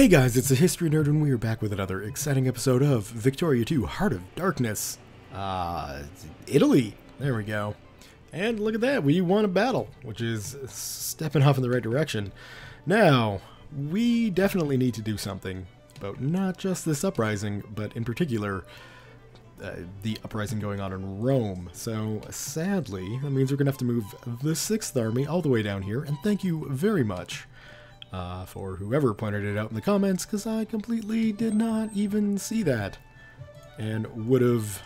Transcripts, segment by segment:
Hey guys, it's a History Nerd and we are back with another exciting episode of Victoria 2 Heart of Darkness. Italy. There we go. And look at that, we won a battle, which is stepping off in the right direction. Now, we definitely need to do something about not just this uprising, but in particular, the uprising going on in Rome. So, sadly, that means we're going to have to move the 6th Army all the way down here, and thank you very much for whoever pointed it out in the comments, because I completely did not even see that, and would have,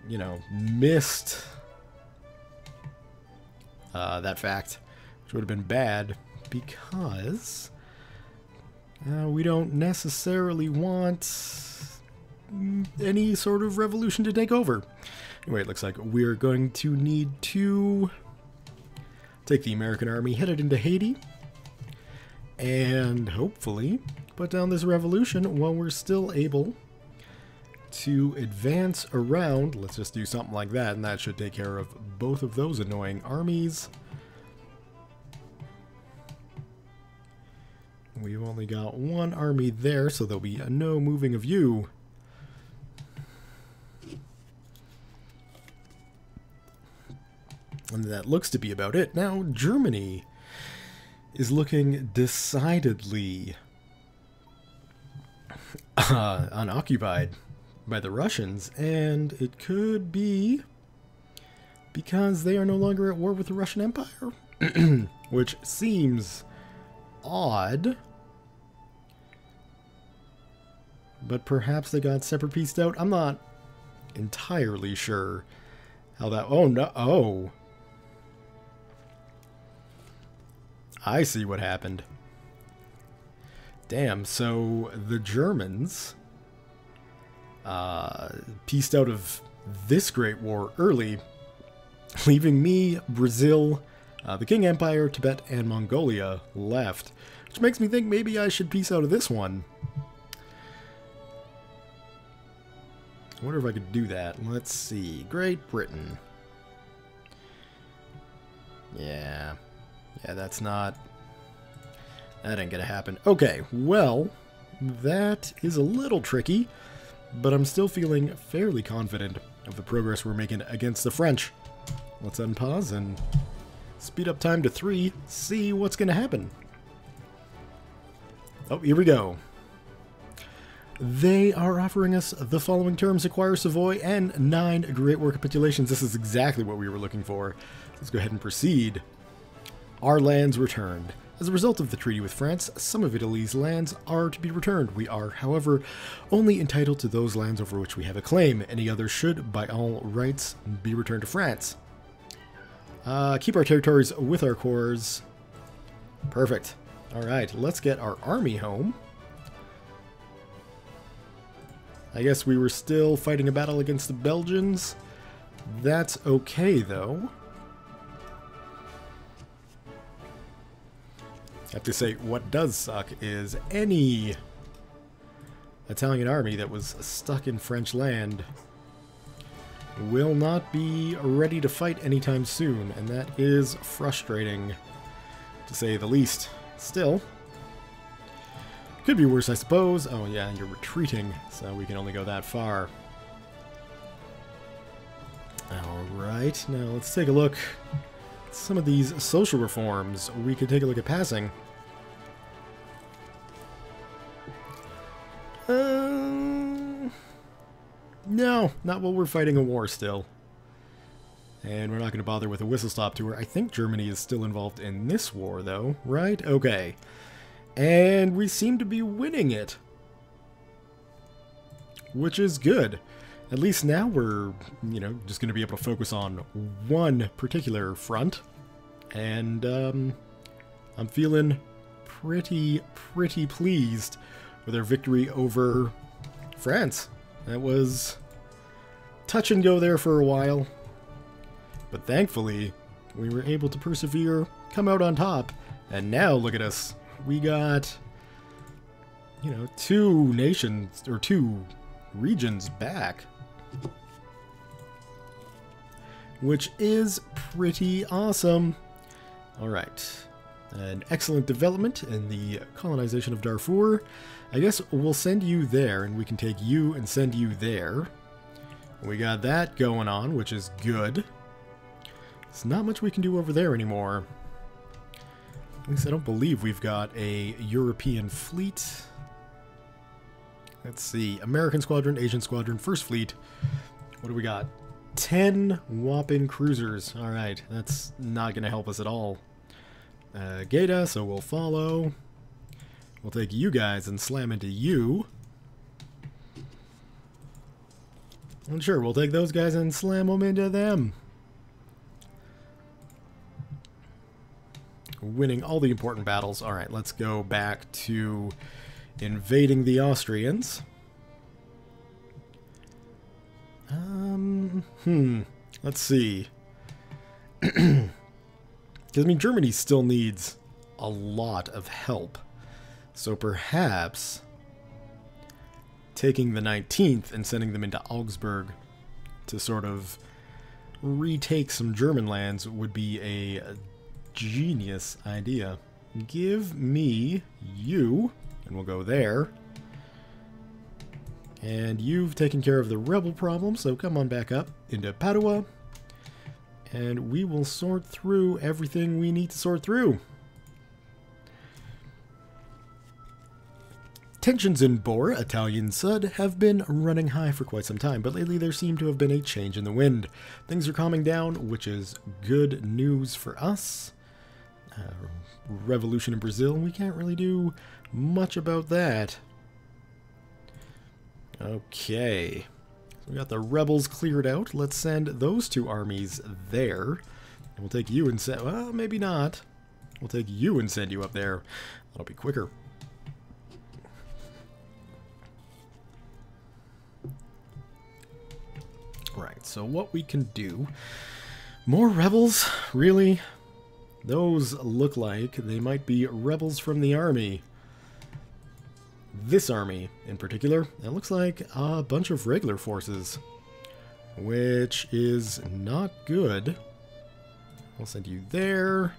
you know, missed that fact, which would have been bad, because we don't necessarily want any sort of revolution to take over. Anyway, it looks like we're going to need to take the American army, headed into Haiti, and hopefully put down this revolution while we're still able to advance around. Let's just do something like that, and that should take care of both of those annoying armies. We've only got one army there, so there'll be no moving of you. And that looks to be about it. Now, Germany is looking decidedly unoccupied by the Russians, and it could be because they are no longer at war with the Russian Empire, which seems odd, but perhaps they got separate pieced out. I'm not entirely sure how that... Oh, no. Oh. I see what happened. Damn, so the Germans pieced out of this great war early, leaving me, Brazil, the King Empire, Tibet, and Mongolia left, which makes me think maybe I should piece out of this one. I wonder if I could do that. Let's see. Great Britain. Yeah, that's not... That ain't gonna happen. Okay, well, that is a little tricky, but I'm still feeling fairly confident of the progress we're making against the French. Let's unpause and speed up time to 3, see what's gonna happen. Oh, here we go. They are offering us the following terms: acquire Savoy and 9 Great War capitulations. This is exactly what we were looking for. Let's go ahead and proceed. Our lands returned. As a result of the treaty with France, some of Italy's lands are to be returned. We are, however, only entitled to those lands over which we have a claim. Any others should, by all rights, be returned to France. Keep our territories with our cores. Perfect. Alright, let's get our army home. I guess we were still fighting a battle against the Belgians. That's okay, though. I have to say, what does suck is any Italian army that was stuck in French land will not be ready to fight anytime soon, and that is frustrating, to say the least. Still, could be worse, I suppose. Oh yeah, you're retreating, so we can only go that far. Alright, now let's take a look. Some of these social reforms we could take a look at passing. No, not while we're fighting a war still. And we're not going to bother with a whistle-stop tour. I think Germany is still involved in this war, though, right? Okay. And we seem to be winning it, which is good. At least now we're, you know, just going to be able to focus on one particular front. And I'm feeling pretty pleased with our victory over France. That was touch and go there for a while. But thankfully, we were able to persevere, come out on top. And now, look at us. We got, you know, 2 nations, or 2 regions back, which is pretty awesome. Alright, An excellent development in the colonization of Darfur. I guess we'll send you there, and we can take you and send you there. We got that going on, which is good. There's not much we can do over there anymore. At least I don't believe we've got a European fleet. Let's see. American Squadron, Asian Squadron, First Fleet. What do we got? 10 whopping cruisers. Alright, that's not going to help us at all. Gata, so we'll follow. We'll take you guys and slam into you. And sure, we'll take those guys and slam them into them. Winning all the important battles. Alright, let's go back to invading the Austrians. Let's see. Because, I mean, Germany still needs a lot of help. So perhaps taking the 19th and sending them into Augsburg to sort of retake some German lands would be a genius idea. Give me you, and we'll go there. And you've taken care of the rebel problem, so come on back up into Padua. And we will sort through everything we need to sort through. Tensions in Bor, Italian Sud, have been running high for quite some time, but lately there seemed to have been a change in the wind. Things are calming down, which is good news for us. Revolution in Brazil, we can't really do much about that. Okay, so we got the rebels cleared out. Let's send those two armies there. And we'll take you and send, well, maybe not. We'll take you and send you up there. That'll be quicker. Right, so what we can do... More rebels? Really? Those look like they might be rebels from the army. This army, in particular, it looks like a bunch of regular forces, which is not good. I'll send you there.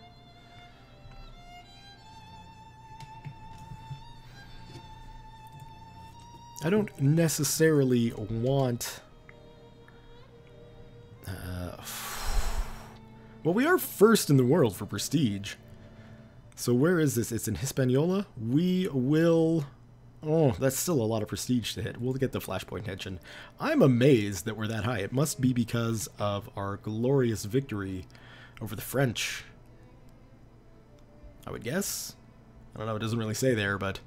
I don't necessarily want... well, we are first in the world for prestige. So where is this? It's in Hispaniola. We will... Oh, that's still a lot of prestige to hit. We'll get the flashpoint tension. I'm amazed that we're that high. It must be because of our glorious victory over the French. I would guess. I don't know, it doesn't really say there, but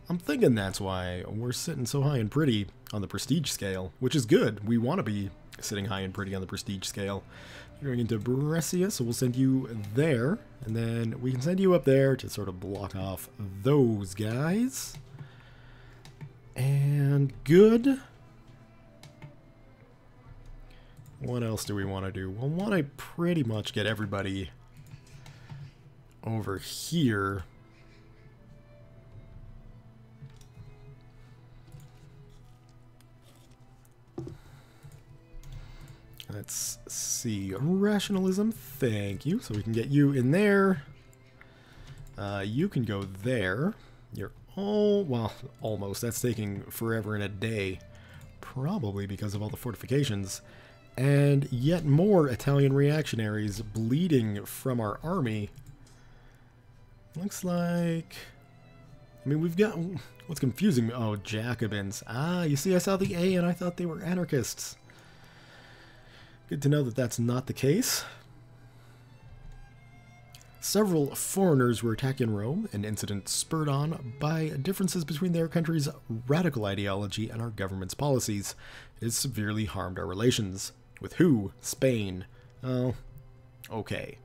I'm thinking that's why we're sitting so high and pretty on the prestige scale, which is good. We want to be sitting high and pretty on the prestige scale. You're going into Brescia, so we'll send you there, and then we can send you up there to sort of block off those guys. And good. What else do we want to do? Well, want to pretty much get everybody over here. Let's see. Rationalism, thank you. So we can get you in there. You can go there. You're all, well, almost. That's taking forever and a day. Probably because of all the fortifications. And yet more Italian reactionaries bleeding from our army. Looks like... I mean, we've got... What's confusing me? Oh, Jacobins. Ah, you see, I saw the A and I thought they were anarchists. Good to know that that's not the case. Several foreigners were attacked in Rome, an incident spurred on by differences between their country's radical ideology and our government's policies. It has severely harmed our relations. With who? Spain. Oh, okay.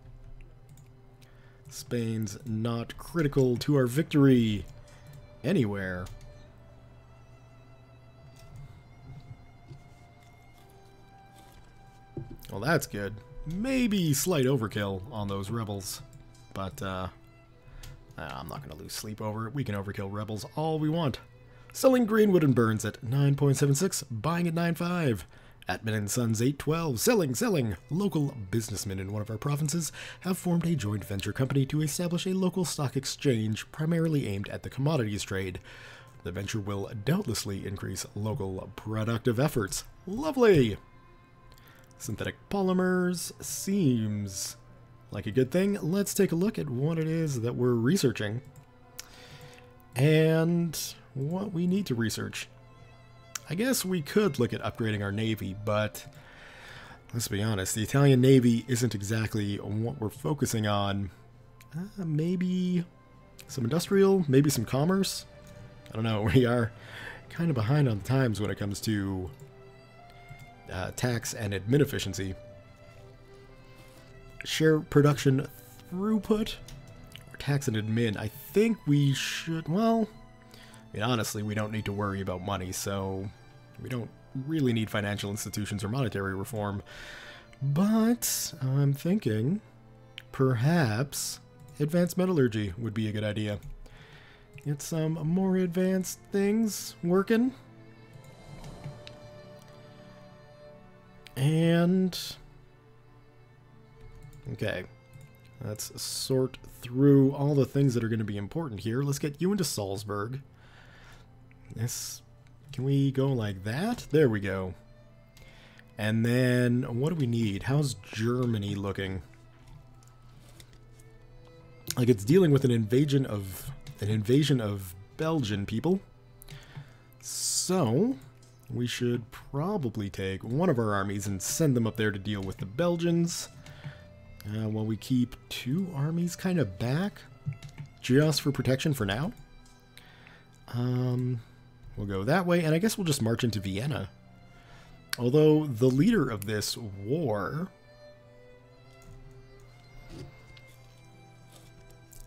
Spain's not critical to our victory anywhere. Well, that's good. Maybe slight overkill on those rebels, but I'm not going to lose sleep over it. We can overkill rebels all we want. Selling Greenwood and Burns at 9.76, buying at 9.5. Atman & Sons 812, selling. Local businessmen in one of our provinces have formed a joint venture company to establish a local stock exchange primarily aimed at the commodities trade. The venture will doubtlessly increase local productive efforts. Lovely! Synthetic polymers seems like a good thing. Let's take a look at what it is that we're researching and what we need to research. I guess we could look at upgrading our Navy, but let's be honest, the Italian Navy isn't exactly what we're focusing on. Maybe some industrial, maybe some commerce. I don't know, we are kind of behind on the times when it comes to tax and admin efficiency. Share production throughput or tax and admin. I think we should, well, I mean, honestly, we don't need to worry about money, so we don't really need financial institutions or monetary reform. But I'm thinking perhaps advanced metallurgy would be a good idea. Get some more advanced things working. And okay, let's sort through all the things that are going to be important here. Let's get you into Salzburg. This, can we go like that? There we go. And then what do we need? How's Germany looking? Like, it's dealing with an invasion of Belgian people. So we should probably take one of our armies and send them up there to deal with the Belgians. While we keep two armies kind of back, just for protection for now. We'll go that way, and I guess we'll just march into Vienna. Although the leader of this war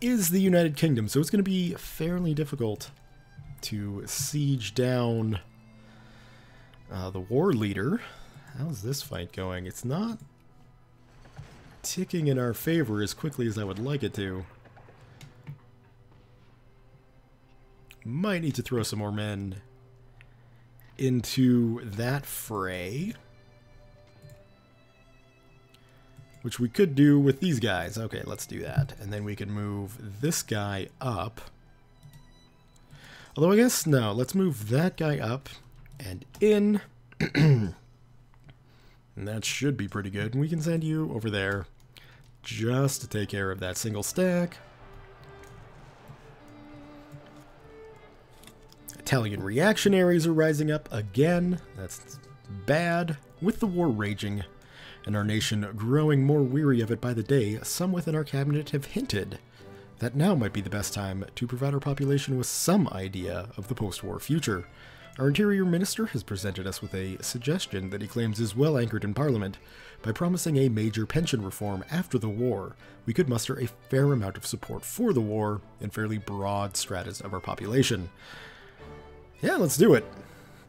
is the United Kingdom, so it's going to be fairly difficult to siege down the war leader. How's this fight going? It's not ticking in our favor as quickly as I would like it to. Might need to throw some more men into that fray, which we could do with these guys. Okay, let's do that. And then we can move this guy up. Although I guess, no, let's move that guy up and in. And that should be pretty good. And we can send you over there just to take care of that single stack. Italian reactionaries are rising up again. That's bad. With the war raging and our nation growing more weary of it by the day, some within our cabinet have hinted that now might be the best time to provide our population with some idea of the post-war future. Our Interior Minister has presented us with a suggestion that he claims is well anchored in Parliament. By promising a major pension reform after the war, we could muster a fair amount of support for the war in fairly broad stratas of our population. Yeah, let's do it.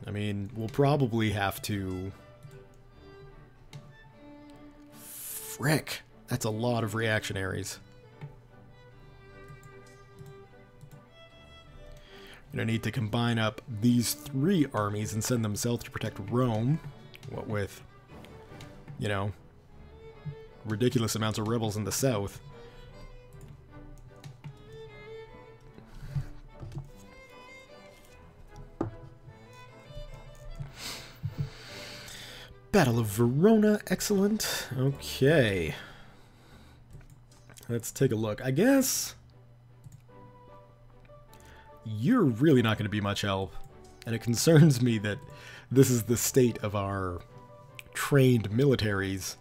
I mean, we'll probably have to... Frick, that's a lot of reactionaries. Gonna need to combine up these three armies and send them south to protect Rome. What with, you know, ridiculous amounts of rebels in the south. Battle of Verona, excellent. Okay. Let's take a look. I guess you're really not going to be much help. And it concerns me that this is the state of our trained militaries.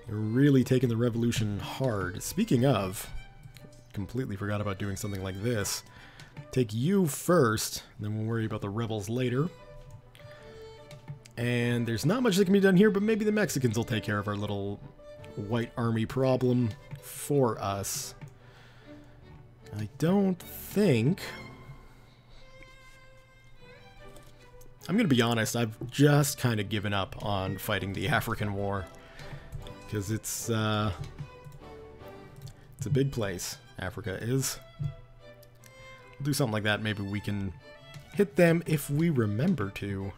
They're really taking the revolution hard. Speaking of, completely forgot about doing something like this. Take you first, then we'll worry about the rebels later. And there's not much that can be done here, but maybe the Mexicans will take care of our little white army problem for us. I don't think... I'm going to be honest, I've just kind of given up on fighting the African War. Because it's a big place, Africa is. We'll do something like that, maybe we can hit them if we remember to.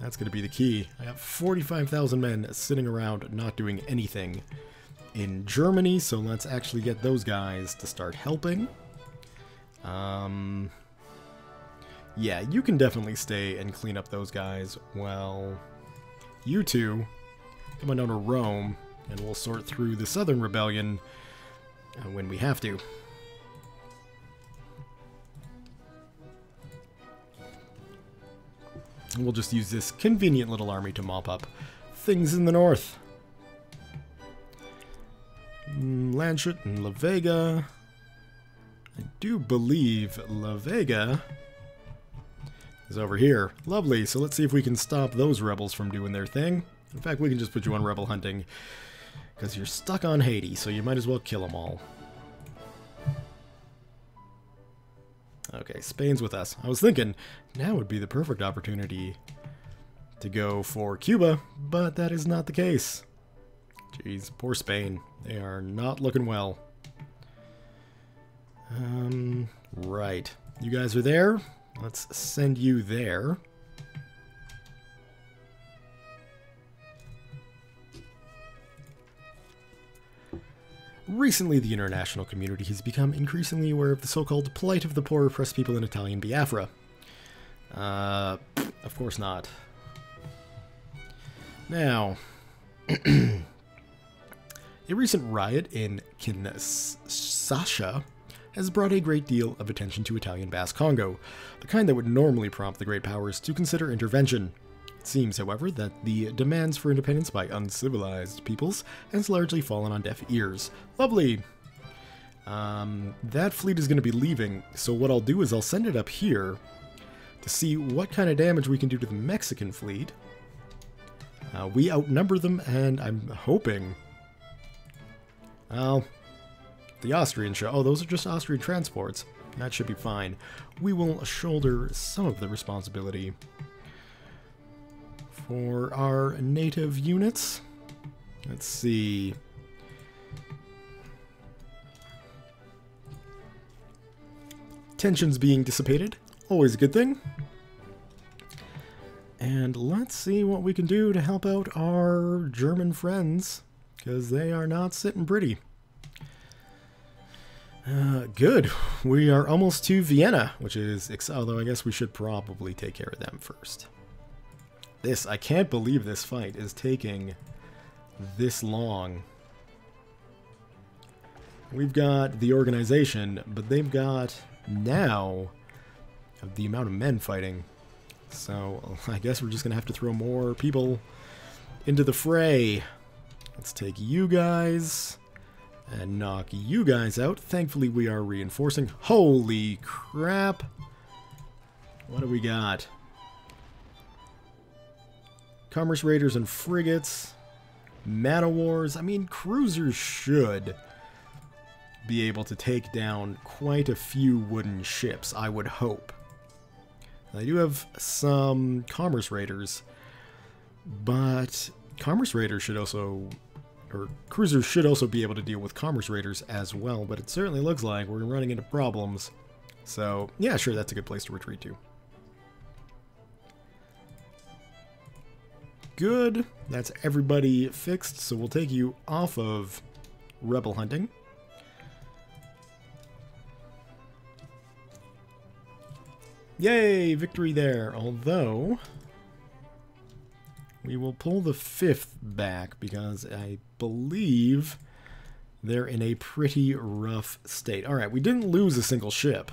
That's going to be the key. I have 45,000 men sitting around not doing anything in Germany, so let's actually get those guys to start helping. Yeah, you can definitely stay and clean up those guys. Well, you two, come on down to Rome, and we'll sort through the Southern Rebellion when we have to. We'll just use this convenient little army to mop up things in the north. Lanchet and La Vega. I do believe La Vega is over here. Lovely, so let's see if we can stop those rebels from doing their thing. In fact, we can just put you on rebel hunting, because you're stuck on Haiti, so you might as well kill them all. Okay, Spain's with us. I was thinking, now would be the perfect opportunity to go for Cuba, but that is not the case. Jeez, poor Spain. They are not looking well. Right. You guys are there. Let's send you there. Recently, the international community has become increasingly aware of the so-called plight of the poor oppressed people in Italian Biafra. Of course not. Now, a recent riot in Kinshasa has brought a great deal of attention to Italian Basque Congo, the kind that would normally prompt the great powers to consider intervention. It seems, however, that the demands for independence by uncivilized peoples has largely fallen on deaf ears. Lovely! That fleet is going to be leaving, so what I'll do is I'll send it up here to see what kind of damage we can do to the Mexican fleet. We outnumber them, and I'm hoping... Well, the Austrian show... Oh, those are just Austrian transports. That should be fine. We will shoulder some of the responsibility for our native units. Let's see. Tensions being dissipated. Always a good thing. And let's see what we can do to help out our German friends, because they are not sitting pretty. Good. We are almost to Vienna, which is... although I guess we should probably take care of them first. I can't believe this fight is taking this long. We've got the organization, but they've got now the amount of men fighting. So I guess we're just going to have to throw more people into the fray. Let's take you guys and knock you guys out. Thankfully, we are reinforcing. Holy crap! What do we got? Commerce raiders and frigates, man-o-wars. I mean, cruisers should be able to take down quite a few wooden ships, I would hope. I do have some commerce raiders, but commerce raiders should also, or cruisers should also be able to deal with commerce raiders as well, but it certainly looks like we're running into problems. So, yeah, sure, that's a good place to retreat to. Good. That's everybody fixed, so we'll take you off of rebel hunting. Yay! Victory there. Although, we will pull the 5th back because I believe they're in a pretty rough state. Alright, we didn't lose a single ship.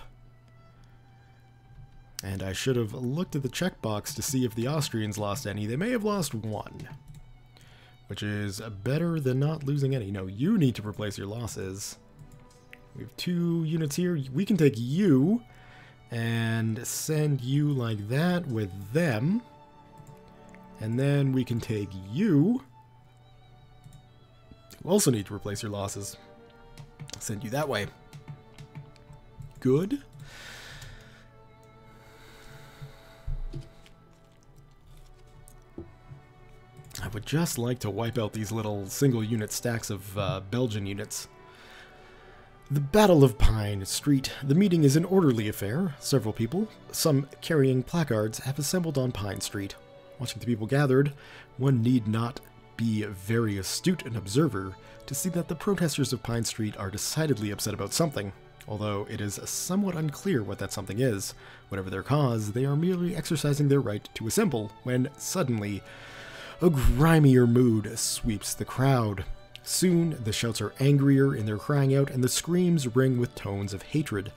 And I should have looked at the checkbox to see if the Austrians lost any. They may have lost 1, which is better than not losing any. No, you need to replace your losses. We have 2 units here. We can take you and send you like that with them. And then we can take you. You also need to replace your losses. Send you that way. Good. I would just like to wipe out these little single unit stacks of Belgian units. The Battle of Pine Street. The meeting is an orderly affair. Several people, some carrying placards, have assembled on Pine Street. Watching the people gathered, one need not be very astute an observer to see that the protesters of Pine Street are decidedly upset about something, although it is somewhat unclear what that something is. Whatever their cause, they are merely exercising their right to assemble, when suddenly a grimier mood sweeps the crowd. Soon, the shouts are angrier in their crying out, and the screams ring with tones of hatred.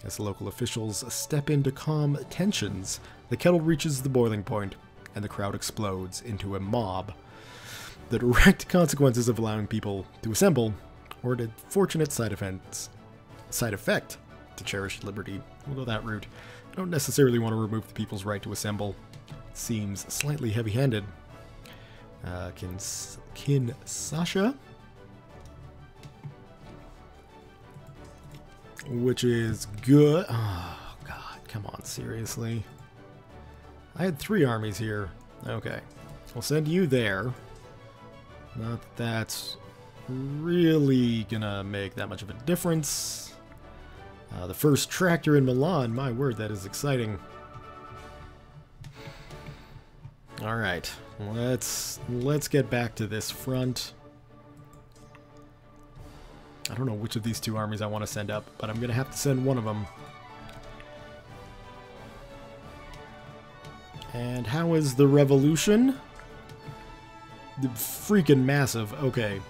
As the local officials step in to calm tensions, the kettle reaches the boiling point, and the crowd explodes into a mob. The direct consequences of allowing people to assemble, or the fortunate side effect to cherished liberty. We'll go that route. I don't necessarily want to remove the people's right to assemble. It seems slightly heavy-handed. Kinshasa, which is good. Oh, God, come on, seriously. I had 3 armies here. Okay, we'll send you there. Not that that's really gonna make that much of a difference. The first tractor in Milan, my word, that is exciting. Alright, let's get back to this front. I don't know which of these 2 armies I want to send up, but I'm gonna have to send one of them. And how is the revolution? Freaking massive. Okay,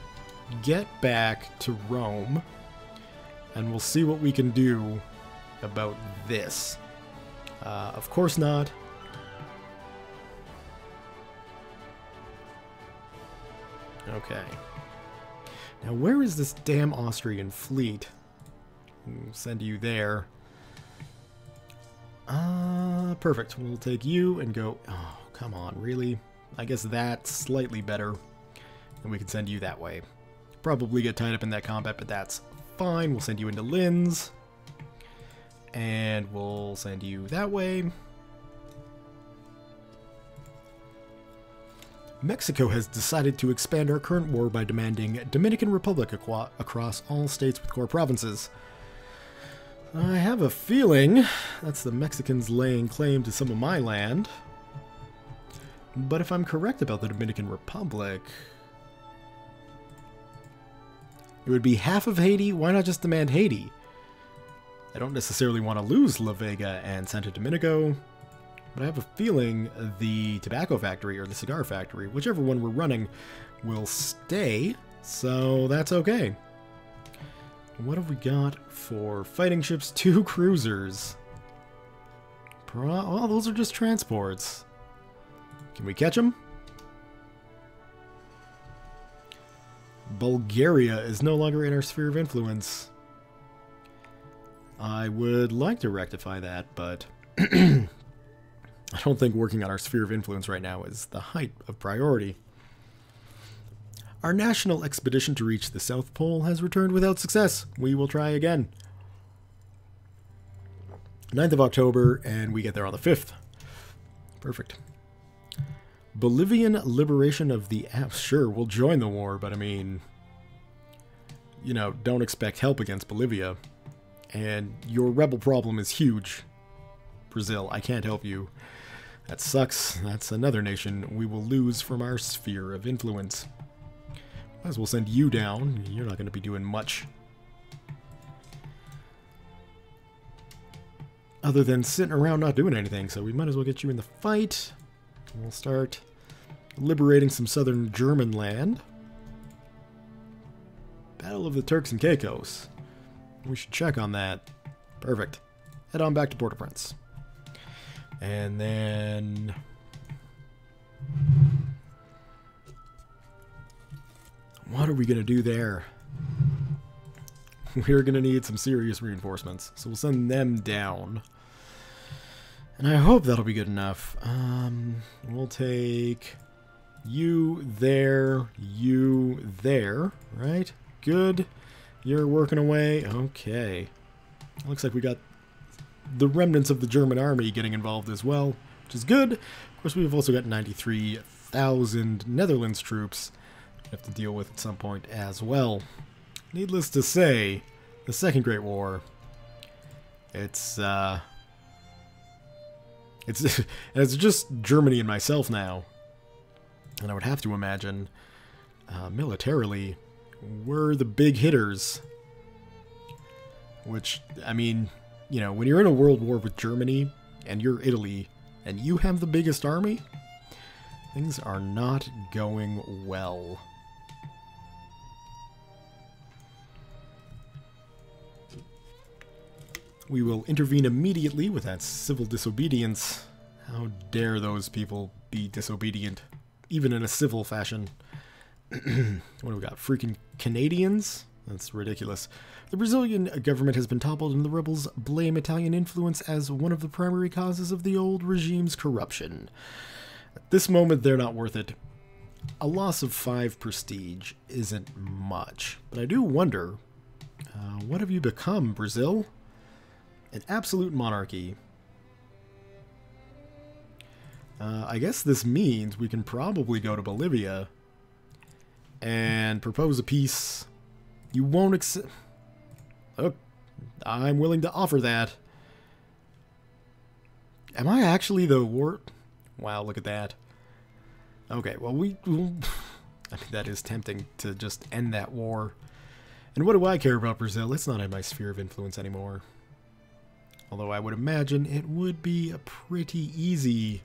get back to Rome, and we'll see what we can do about this. Of course not. Okay. Now, where is this damn Austrian fleet? We'll send you there. Perfect. We'll take you and go... Oh, come on, really? I guess that's slightly better. And we can send you that way. Probably get tied up in that combat, but that's fine. We'll send you into Linz. And we'll send you that way. Mexico has decided to expand our current war by demanding Dominican Republic across all states with core provinces. I have a feeling that's the Mexicans laying claim to some of my land. But if I'm correct about the Dominican Republic, it would be half of Haiti. Why not just demand Haiti? I don't necessarily want to lose La Vega and Santo Domingo, but I have a feeling the tobacco factory or the cigar factory, whichever one we're running, will stay, so that's okay. What have we got for fighting ships? 2 cruisers. Oh, those are just transports. Can we catch them? Bulgaria is no longer in our sphere of influence. I would like to rectify that, but I don't think working on our sphere of influence right now is the height of priority. Our national expedition to reach the South Pole has returned without success. We will try again. 9th of October, and we get there on the 5th. Perfect. Bolivian liberation of the Alps. Sure, we'll join the war, but I mean, you know, don't expect help against Bolivia. And your rebel problem is huge. Brazil, I can't help you. That sucks. That's another nation we will lose from our sphere of influence. Might as well send you down. You're not going to be doing much. Other than sitting around not doing anything, so we might as well get you in the fight. We'll start liberating some southern German land. Battle of the Turks and Caicos. We should check on that. Perfect. Head on back to Port-au-Prince. And then... what are we going to do there? We're going to need some serious reinforcements. So we'll send them down. And I hope that'll be good enough. We'll take you there, right? Good. You're working away. Okay. Looks like we got the remnants of the German army getting involved as well, which is good. Of course, we've also got 93,000 Netherlands troops we have to deal with at some point as well. Needless to say, the Second Great War, it's It's just Germany and myself now. And I would have to imagine, militarily, we're the big hitters. Which, I mean, you know, when you're in a world war with Germany, and you're Italy, and you have the biggest army, things are not going well. We will intervene immediately with that civil disobedience. How dare those people be disobedient, even in a civil fashion. What do we got? Freaking Canadians? That's ridiculous. The Brazilian government has been toppled and the rebels blame Italian influence as one of the primary causes of the old regime's corruption. At this moment, they're not worth it. A loss of 5 prestige isn't much, but I do wonder, what have you become, Brazil? An absolute monarchy. I guess this means we can probably go to Bolivia and propose a peace. You won't accept... Oh, I'm willing to offer that. Am I actually the war... Wow, look at that. Okay, well, I mean, that is tempting to just end that war. And what do I care about Brazil? It's not in my sphere of influence anymore. Although I would imagine it would be pretty easy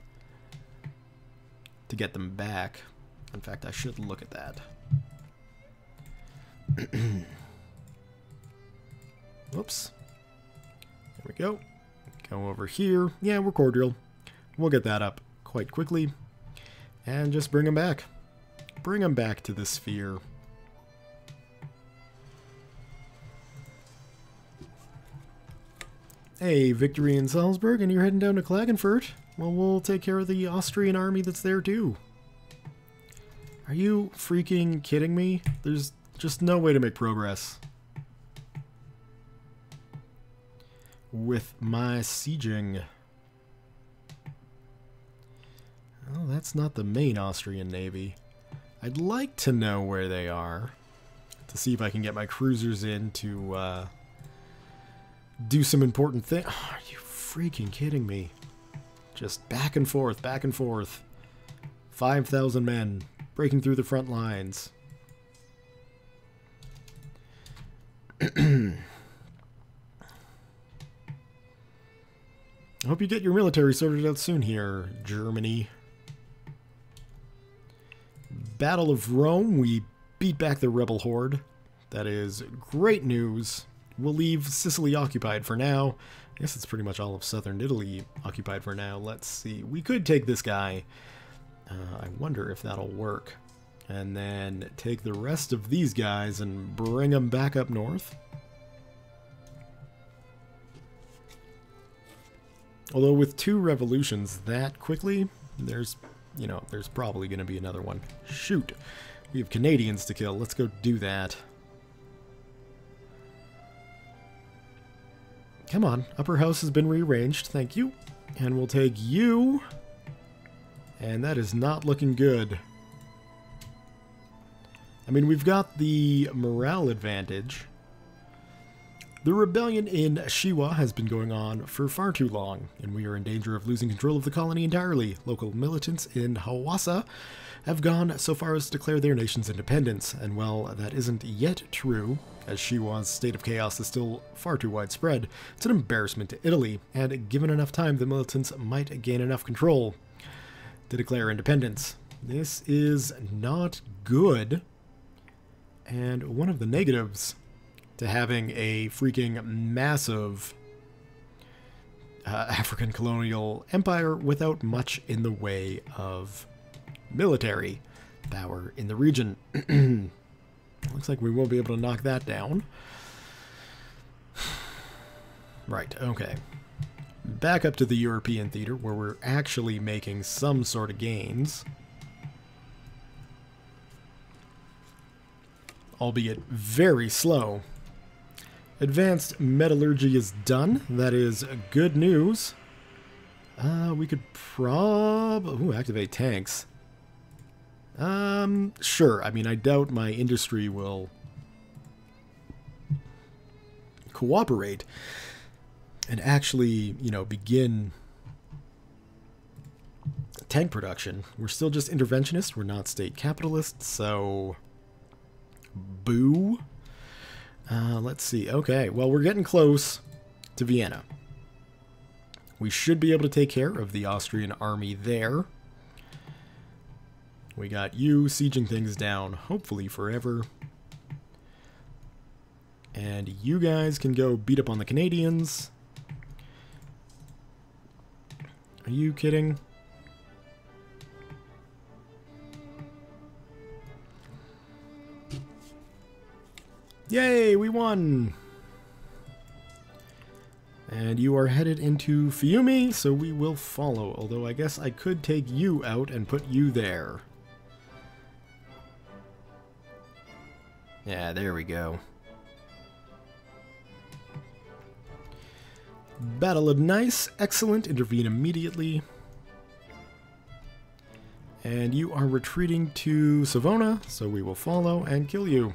to get them back. In fact, I should look at that. Whoops. There we go. Go over here. Yeah, we're cordial. We'll get that up quite quickly. And just bring them back. Bring them back to the sphere. Hey, victory in Salzburg, and you're heading down to Klagenfurt? Well, we'll take care of the Austrian army that's there, too. Are you freaking kidding me? There's just no way to make progress with my sieging. Oh, that's not the main Austrian navy. I'd like to know where they are to see if I can get my cruisers in to do some important things. Oh, are you freaking kidding me? Just back and forth, back and forth. 5,000 men breaking through the front lines. I hope you get your military sorted out soon here, Germany. Battle of Rome, we beat back the rebel horde. That is great news. We'll leave Sicily occupied for now. I guess it's pretty much all of southern Italy occupied for now. Let's see. We could take this guy. I wonder if that'll work. And then take the rest of these guys and bring them back up north. Although with 2 revolutions that quickly, there's probably going to be another one. Shoot. We have Canadians to kill. Let's go do that. Come on. Upper house has been rearranged. Thank you. And we'll take you. And that is not looking good. I mean, we've got the morale advantage. The rebellion in Shiwa has been going on for far too long, and we are in danger of losing control of the colony entirely. Local militants in Hawassa have gone so far as to declare their nation's independence, and while that isn't yet true, as Shiwa's state of chaos is still far too widespread, it's an embarrassment to Italy, and given enough time, the militants might gain enough control to declare independence. This is not good, and one of the negatives to having a freaking massive African colonial empire without much in the way of military power in the region. Looks like we won't be able to knock that down. Right, okay. Back up to the European theater where we're actually making some sort of gains. Albeit very slow. Advanced metallurgy is done. That is good news. We could activate tanks. Sure. I mean, I doubt my industry will cooperate and actually, begin tank production. We're still just interventionists. We're not state capitalists, so boo. Let's see. Okay, well, we're getting close to Vienna. We should be able to take care of the Austrian army there. We got you sieging things down, hopefully forever. And you guys can go beat up on the Canadians. Are you kidding? Yay, we won! And you are headed into Fiume, so we will follow. Although I guess I could take you out and put you there. Yeah, there we go. Battle of Nice, excellent, intervene immediately. And you are retreating to Savona, so we will follow and kill you.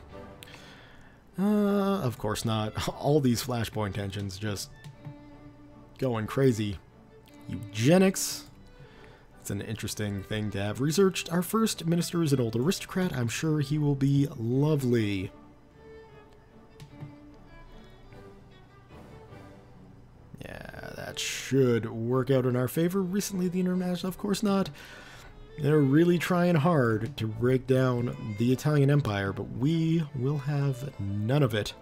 Of course not. All these flashpoint tensions just going crazy. Eugenics. It's an interesting thing to have researched. Our first minister is an old aristocrat. I'm sure he will be lovely. Yeah, that should work out in our favor. Recently, the international, of course not. They're really trying hard to break down the Italian Empire, but we will have none of it.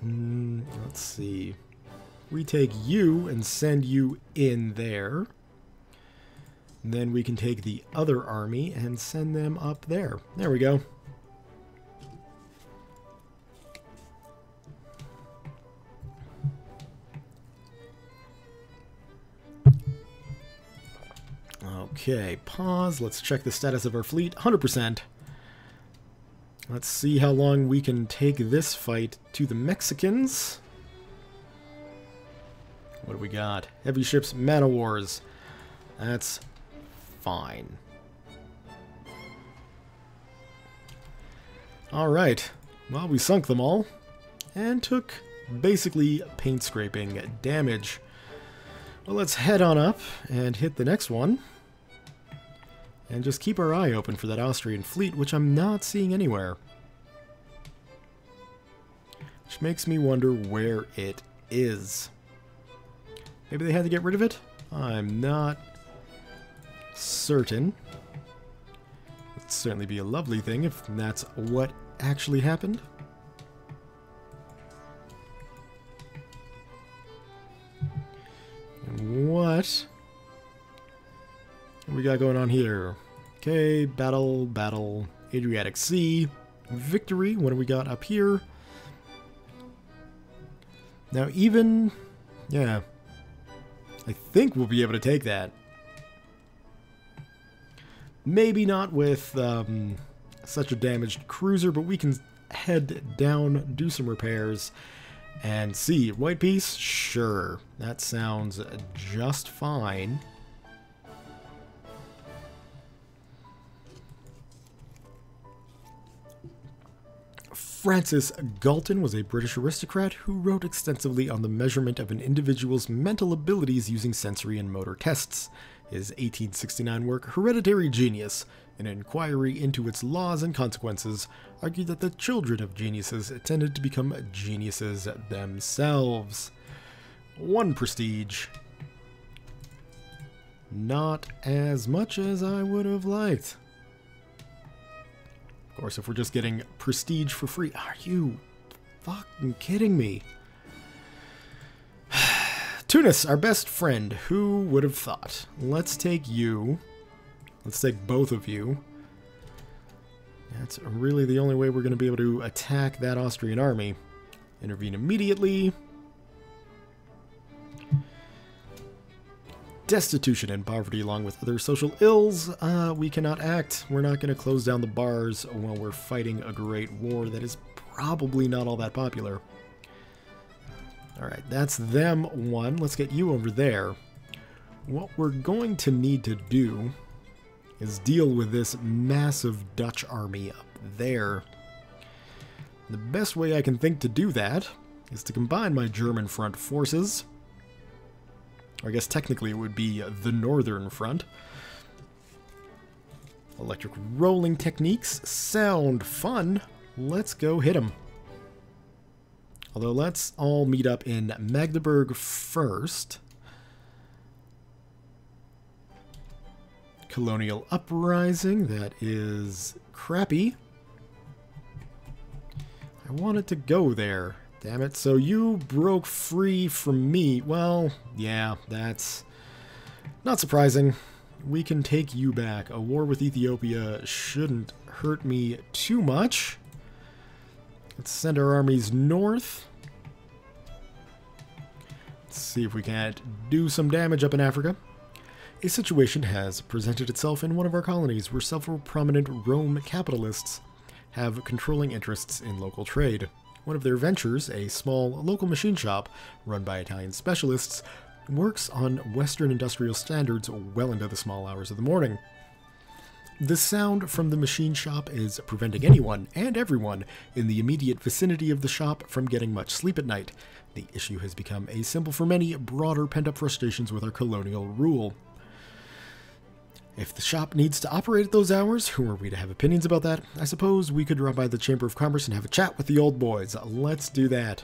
Let's see. We take you and send you in there. Then we can take the other army and send them up there. There we go. Okay, pause. Let's check the status of our fleet. 100%. Let's see how long we can take this fight to the Mexicans. What do we got? Heavy ships, man of wars. That's fine. Alright. Well, we sunk them all. And took basically paint scraping damage. Well, let's head on up and hit the next one. And just keep our eye open for that Austrian fleet, which I'm not seeing anywhere. Which makes me wonder where it is. Maybe they had to get rid of it? I'm not certain. It'd certainly be a lovely thing if that's what actually happened. And what we got going on here? Okay, battle, Adriatic Sea, victory. What do we got up here? Now even, yeah, I think we'll be able to take that. Maybe not with such a damaged cruiser, but we can head down, do some repairs, and see. White Peace? Sure. That sounds just fine. Francis Galton was a British aristocrat who wrote extensively on the measurement of an individual's mental abilities using sensory and motor tests. His 1869 work, Hereditary Genius, an inquiry into its laws and consequences, argued that the children of geniuses tended to become geniuses themselves. 1 prestige. Not as much as I would have liked. Of course, if we're just getting prestige for free, are you fucking kidding me? Tunis, our best friend. Who would have thought? Let's take you. Let's take both of you. That's really the only way we're going to be able to attack that Austrian army. Intervene immediately. Destitution and poverty, along with other social ills, we cannot act. We're not going to close down the bars while we're fighting a great war that is probably not all that popular. Alright, that's them one. Let's get you over there. What we're going to need to do is deal with this massive Dutch army up there. The best way I can think to do that is to combine my German front forces. Or I guess technically it would be the Northern Front. Electric rolling techniques sound fun. Let's go hit them. Although let's all meet up in Magdeburg first. Colonial uprising, that is crappy. I wanted to go there. Damn it. So you broke free from me. Well, yeah, that's not surprising. We can take you back. A war with Ethiopia shouldn't hurt me too much. Let's send our armies north. Let's see if we can't do some damage up in Africa. A situation has presented itself in one of our colonies where several prominent Rome capitalists have controlling interests in local trade. One of their ventures, a small local machine shop run by Italian specialists, works on Western industrial standards well into the small hours of the morning. The sound from the machine shop is preventing anyone and everyone in the immediate vicinity of the shop from getting much sleep at night. The issue has become a symbol for many broader pent-up frustrations with our colonial rule. If the shop needs to operate at those hours, who are we to have opinions about that? I suppose we could drop by the Chamber of Commerce and have a chat with the old boys. Let's do that.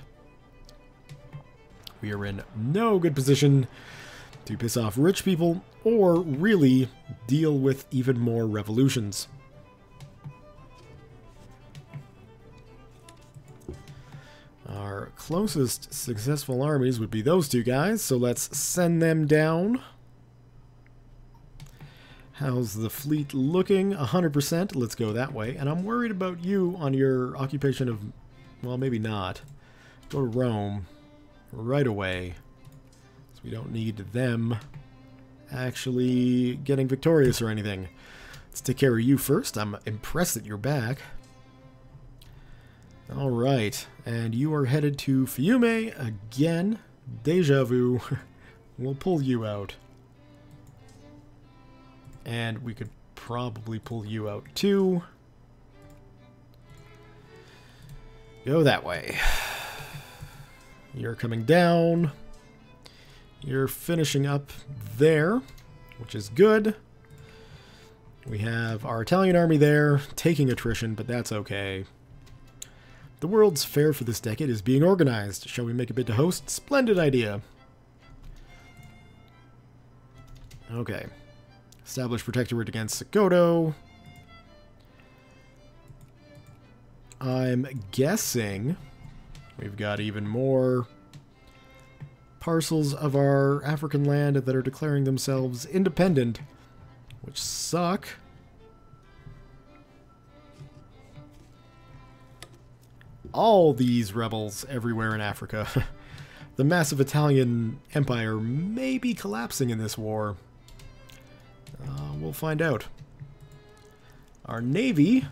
We are in no good position to piss off rich people or really deal with even more revolutions. Our closest successful armies would be those two guys, so let's send them down. How's the fleet looking? 100%. Let's go that way. And I'm worried about you on your occupation of... Well, maybe not. Go to Rome right away. So we don't need them actually getting victorious or anything. Let's take care of you first. I'm impressed that you're back. Alright. And you are headed to Fiume again. Deja vu. We'll pull you out. And we could probably pull you out too. Go that way. You're coming down. You're finishing up there, which is good. We have our Italian army there, taking attrition, but that's okay. The World's Fair for this decade is being organized. Shall we make a bid to host? Splendid idea. Okay. Establish protectorate against Sokoto. I'm guessing we've got even more parcels of our African land that are declaring themselves independent, which suck. All these rebels everywhere in Africa. The massive Italian empire may be collapsing in this war. We'll find out. Our navy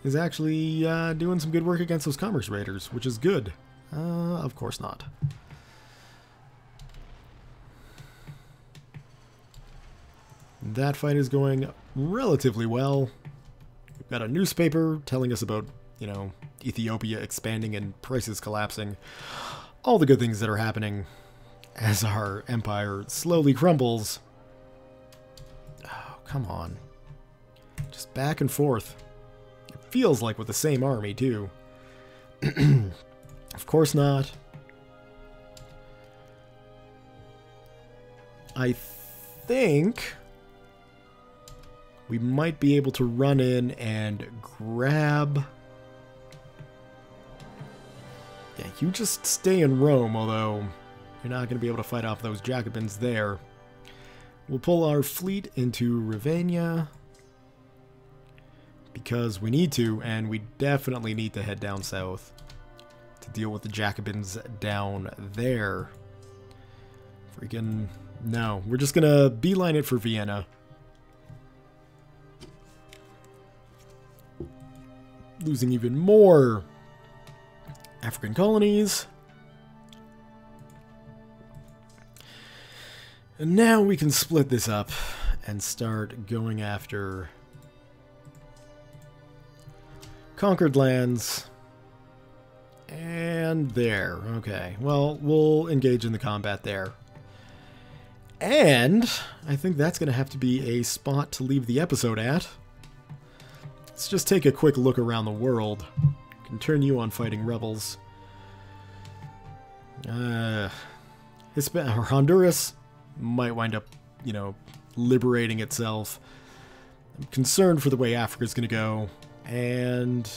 is actually doing some good work against those commerce raiders, which is good. Of course not. That fight is going relatively well. We've got a newspaper telling us about, you know, Ethiopia expanding and prices collapsing. All the good things that are happening as our empire slowly crumbles. Oh, come on. Just back and forth. It feels like with the same army, too. Of course not. I think we might be able to run in and grab... Yeah, you just stay in Rome, although you're not going to be able to fight off those Jacobins there. We'll pull our fleet into Ravenna because we need to, and we definitely need to head down south to deal with the Jacobins down there. Freaking... No, we're just going to beeline it for Vienna. Losing even more African colonies. And now we can split this up and start going after conquered lands. And there. Okay. Well, we'll engage in the combat there. And I think that's going to have to be a spot to leave the episode at. Let's just take a quick look around the world. Can turn you on fighting rebels. Honduras might wind up, liberating itself. I'm concerned for the way Africa's going to go. And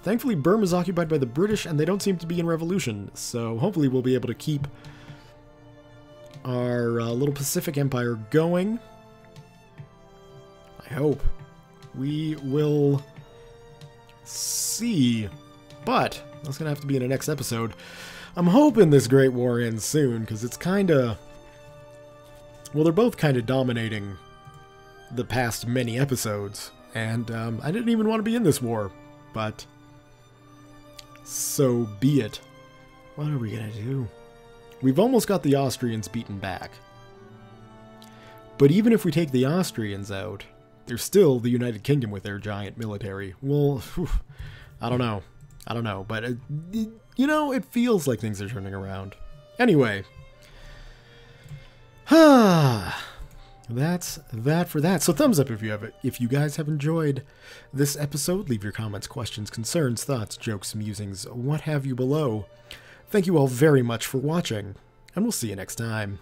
thankfully Burma's occupied by the British and they don't seem to be in revolution. So hopefully we'll be able to keep our little Pacific Empire going. I hope. We will see. But that's going to have to be in the next episode. I'm hoping this Great War ends soon, because it's kind of... Well, they're both kind of dominating the past many episodes. And I didn't even want to be in this war. But so be it. What are we going to do? We've almost got the Austrians beaten back. But even if we take the Austrians out, there's still the United Kingdom with their giant military. Well, whew, I don't know. But, it feels like things are turning around. Anyway. That's that for that. So thumbs up if you guys have enjoyed this episode. Leave your comments, questions, concerns, thoughts, jokes, musings, what have you below. Thank you all very much for watching, and we'll see you next time.